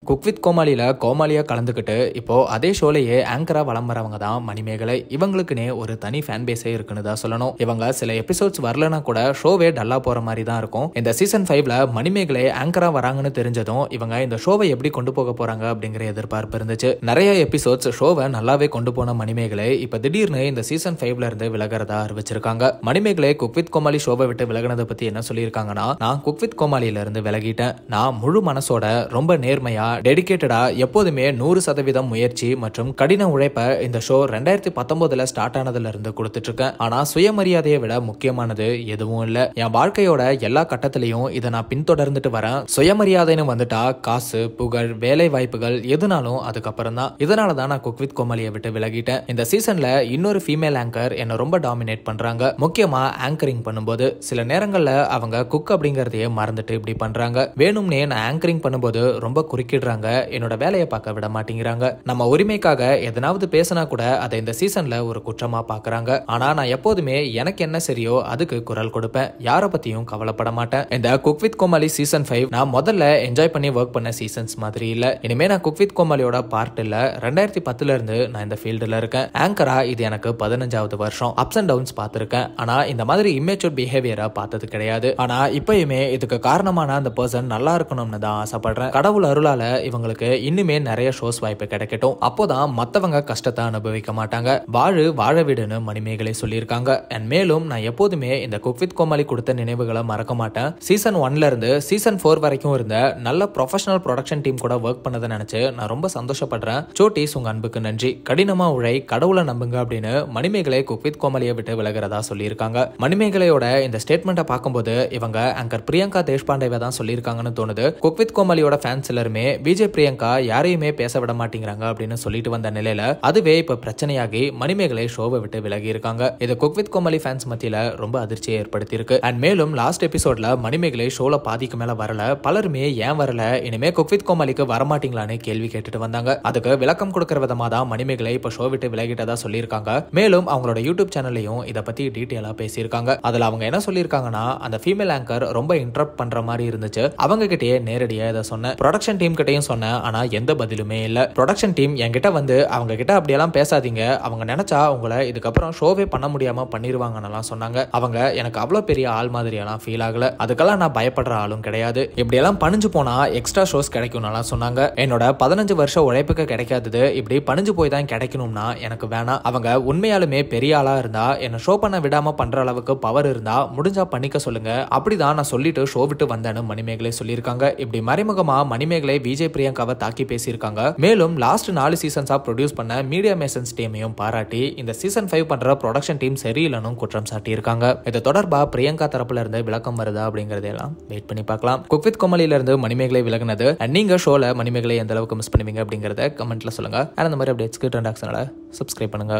Cook with கோமாளியில கோமாளியா கலந்துக்கிட்டு இப்போ அதே ஷோலையே ஆங்கரா வலம் வரவங்க தான் மணிமேகலை. இவங்களுக்குனே ஒரு தனி ஃபேன் பேஸே இருக்குன்னு தான் சொல்லணும். இவங்க சில எபிசோட்ஸ் வரலனா கூட ஷோவே டல்லா போற மாதிரி தான் இருக்கும். இந்த சீசன் 5ல மணிமேகலை ஆங்கரா வராங்கன்னு தெரிஞ்சதும் இவங்க இந்த ஷோவை எப்படி கொண்டு போக போறாங்க அப்படிங்கிற எதிர்பார்ப்பு இருந்துச்சு. நிறைய எபிசோட்ஸ் ஷோவை நல்லாவே கொண்டு போன மணிமேகலை இப்ப திடீர்னு இந்த சீசன் 5ல இருந்து விலகிறதா அறிவிச்சிருக்காங்க. மணிமேகலை குக் வித் கோமாளி ஷோவை விட்டு விலகினதை பத்தி என்ன சொல்லியிருக்காங்கன்னா, நான் குக் வித் கோமாளியில இருந்து விலகிட்டேன். நான் முழு மனசோட ரொம்ப நேர்மையா டெடிகேட்டடா எப்போதுமே 100% முயற்சி மற்றும் கடின உழைப்ப இந்த ஷோ 2019ல ஸ்டார்ட் ஆனதுல இருந்து கொடுத்துட்டு இருக்கேன். ஆனா சுயமரியாதையை விட முக்கியமானது எதுவும் இல்ல. என் வாழ்க்கையோட எல்லா கட்டத்திலையும் இதை நான் பின்தொடர்ந்துட்டு வரேன். சுயமரியாதைன்னு வந்துட்டா காசு, புகழ், வேலை வாய்ப்புகள் எதுனாலும் அதுக்கப்புறம் தான். இதனாலதான் நான் குக் வித் கோமாளியை விட்டு விலகிட்டேன். இந்த சீசன்ல இன்னொரு ஃபீமேல் ஆங்கர் என்ன ரொம்ப டாமினேட் பண்றாங்க. முக்கியமா ஆங்கரிங் பண்ணும்போது சில நேரங்கள்ல அவங்க குக் அப்படிங்கறதையே மறந்துட்டு இப்படி பண்றாங்க. வேணும்னே நான் ஆங்கரிங் பண்ணும்போது ரொம்ப குறுக்கிடுறாங்க. என்னோட வேலையை பார்க்க விட மாட்டேங்கிறாங்க. நம்ம உரிமைக்காக எதனாவது பேசினா கூட அதை இந்த சீசன்ல ஒரு குற்றமா பாக்குறாங்க. ஆனா நான் எப்போதுமே எனக்கு என்ன சரியோ அதுக்கு குரல் கொடுப்பேன். யாரை பத்தியும் கவலைப்பட மாட்டேன். இந்த குக் வித் கோமாளி சீசன் 5 நான் முதல்ல என்ஜாய் பண்ணி ஒர்க் பண்ண சீசன்ஸ் மாதிரி இல்ல. இனிமே நான் குக் வித் கோமாளியோட பார்ட் இல்ல. 2010ல இருந்து நான் இந்த ஃபீல்டுல இருக்கேன். ஆங்கரா இது எனக்கு 15வது வருஷம். அப்ஸ் அண்ட் டவுன்ஸ் பார்த்திருக்கேன். ஆனா இந்த மாதிரி இம்மேச்சூர் பிஹேவியரா பார்த்தது கிடையாது. ஆனா இப்பயுமே இதுக்கு காரணமான அந்த பர்சன் நல்லா இருக்கணும்னு தான் ஆசைப்படுறேன். கடவுள் அருளால இவங்களுக்கு இன்னுமே நிறைய ஷோஸ் வாய்ப்பு கிடைக்கட்டும். அப்போதான் மத்தவங்க கஷ்டத்தை அனுபவிக்க மாட்டாங்க. வாழ விடுன்னு மணிமேகலை சொல்லியிருக்காங்க. மேலும் நான் எப்போதுமே இந்த குக் வித் கோமாளி கொடுத்த நினைவுகளை மறக்க மாட்டேன். சீசன் 1ல இருந்து சீசன் 4 வரைக்கும் இருந்த நல்ல ப்ரொஃபஷனல் ப்ரொடக்ஷன் டீம் கூட ஒர்க் பண்ணதை நினைச்சு நான் ரொம்ப சந்தோஷப்படுறேன். சோட்டிஸ் உங்க அன்புக்கு நன்றி. கடினமா உழை, கடவுளை நம்புங்க அப்படின்னு மணிமேகலை குக் வித் கோமாளியை விட்டு விலகிறதா சொல்லியிருக்காங்க. மணிமேகலையோட இந்த ஸ்டேட்மெண்ட்டை பார்க்கும்போது இவங்க ஆங்கர் பிரியங்கா தேஷ்பாண்டேவை தான் சொல்லியிருக்காங்கன்னு தோணுது. குக் வித் கோமாளியோட ஃபேன்ஸ் எல்லாருமே விஜய் பிரியங்கா யாரையுமே பேச விட மாட்டேங்கிறாங்க அப்படின்னு சொல்லிட்டு வந்த நிலையில அதுவே இப்ப பிரச்சனையாகி மணிமேகலை ஷோவை விட்டு விலகி இருக்காங்க. இது குக் வித் கோமாளி ஃபேன்ஸ் மத்தியில ரொம்ப அதிர்ச்சியை ஏற்படுத்தி இருக்கு. அண்ட் மேலும் லாஸ்ட் எபிசோட்ல மணிமேகலை ஷோல பாதிக்கு மேல வரல. பலருமே ஏன் வரல, இனிமே குக் வித் கோமாளிக்கு வரமாட்டீங்களான்னு கேள்வி கேட்டுட்டு வந்தாங்க. அதுக்கு விளக்கம் கொடுக்கிற விதமா தான் மணிமேகலை இப்ப ஷோ விட்டு விலகிட்டதா சொல்லியிருக்காங்க. மேலும் அவங்களோட யூடியூப் சேனல்லையும் இதை பத்தி டீட்டெயிலா பேசியிருக்காங்க. அதுல அவங்க என்ன சொல்லியிருக்காங்கன்னா, அந்த ஃபீமேல் ஆங்கர் ரொம்ப இன்டரப்ட் பண்ற மாதிரி இருந்துச்சு. அவங்க கிட்டயே நேரடியா இதை சொன்னேன். ப்ரொடக்ஷன் டீம் கிட்டையும் சொன்னேன். ஆனா எந்த பதிலுமே இல்ல. ப்ரொடக்ஷன் டீம் என்கிட்ட வந்து அவங்க கிட்ட அப்படியெல்லாம் பேசாதீங்க, அவங்க நினைச்சா உங்களை இதுக்கப்புறம் ஷோவே பண்ண முடியாம பண்ணிருவாங்கன்னு சொன்னாங்க. அவங்க எனக்கு அவ்வளவு பெரிய ஆள் மாதிரியெல்லாம் ஃபீல் ஆகல. அதுக்கெல்லாம் நான் பயப்படுற ஆளும் கிடையாது. இப்படியெல்லாம் பணிஞ்சு போனா எக்ஸ்ட்ரா ஷோஸ் கிடைக்கும்னு சொன்னாங்க. என்னோட 15 வருஷம் உழைப்புக்கு கிடைக்காதது இப்படி பணிஞ்சு போய் தான் கிடைக்கணும்னா எனக்கு வேணாம். அவங்க உண்மையாலுமே பெரிய ஆளா இருந்தா என்ன ஷோ பண்ண விடாம பண்ற அளவுக்கு பவர் இருந்தா முடிஞ்சா பண்ணிக்க சொல்லுங்க. அப்படிதான் நான் சொல்லிட்டு ஷோ விட்டு வந்தேன்னு மணிமேகலை சொல்லியிருக்காங்க. இப்படி மறைமுகமா மணிமேகலை விஜய் பிரியங்காவை தாக்கி பேசியிருக்காங்க. மேலும் லாஸ்ட் 4 சீசன்ஸா ப்ரொடியூஸ் பண்ண மீடியா மேசன்ஸ் டீமையும் பாராட்டி இந்த சீசன் 5 பண்ற ப்ரொடக்ஷன் டீம் சரியில்லைன்னு குற்றம் சாட்டி இருக்காங்க. இது தொடர்பா பிரியங்கா தரப்புல இருந்து விளக்கம் வருதா அப்படிங்கறதெல்லாம் வெயிட் பண்ணி பார்க்கலாம். குக் வித் கோமாளியில இருந்து மணிமேகலை விலகினது நீங்க ஷோல மணிமேகலை எந்த அளவுக்கு மிஸ் பண்ணுவீங்க அப்படிங்கறத கமெண்ட்ல சொல்லுங்க. அந்த மாதிரி அப்டேட்ஸ்க்கு ட்ரெண்ட் ஆக்ஷனால சப்ஸ்கிரைப் பண்ணுங்க.